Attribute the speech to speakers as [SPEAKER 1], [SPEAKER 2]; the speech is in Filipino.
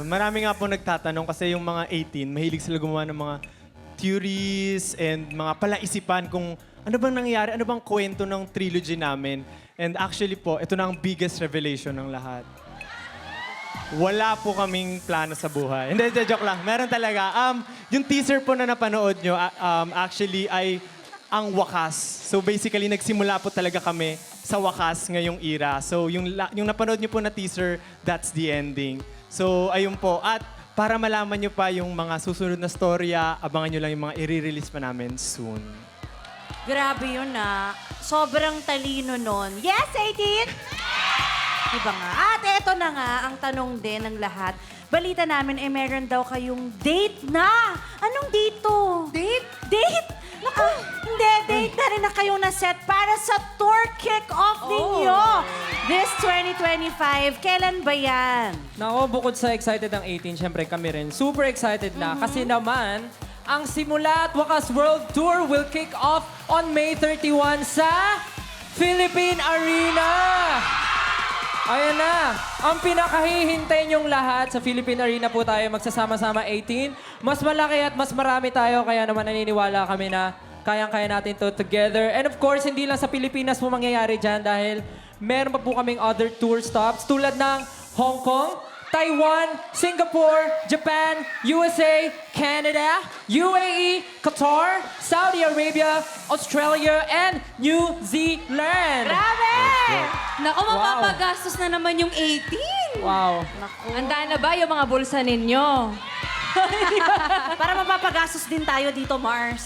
[SPEAKER 1] Marami nga po nagtatanong kasi yung mga 18, mahilig sila gumawa ng mga theories and mga palaisipan kung ano bang nangyayari, ano bang kwento ng trilogy namin. And actually po, ito na ang biggest revelation ng lahat. Wala po kaming plano sa buhay. Hindi, joke lang. Meron talaga. Yung teaser po na napanood nyo, actually ay ang wakas. So basically, nagsimula po talaga kami sa wakas ngayong era. So yung napanood nyo po na teaser, that's the ending. So ayun po. At para malaman nyo pa yung mga susunod na storya, abangan nyo lang yung mga i-release pa namin soon.
[SPEAKER 2] Grabe yun Sobrang talino nun. Yes, 18? Diba nga? At eto na nga ang tanong din ng lahat. Balita namin meron daw kayong date na. Anong date to? Date? Date? Naku, hindi. Date na rin na kayong naset para sa tour kick-off ninyo. This 2025. Kailan ba yan?
[SPEAKER 3] Nako, bukod sa excited ang 18, syempre kami rin super excited na. Kasi naman, ang Simula at Wakas World Tour will kick off on May 31 sa Philippine Arena. Ayan na. Ang pinakahihintay niyong lahat sa Philippine Arena po tayo magsasama-sama 18. Mas malaki at mas marami tayo kaya naman naniniwala kami na kayang-kaya natin to together. And of course, hindi lang sa Pilipinas po mangyayari dyan dahil meron pa po kaming other tour stops tulad ng Hong Kong, Taiwan, Singapore, Japan, USA, Canada, UAE, Qatar, Saudi Arabia, Australia, and New Zealand.
[SPEAKER 2] Grabe!
[SPEAKER 4] Naku, mapapagastos na naman yung 18.
[SPEAKER 3] Wow.
[SPEAKER 4] Handa na ba yung mga bulsa ninyo?
[SPEAKER 2] Para mapapagastos din tayo dito, Mars.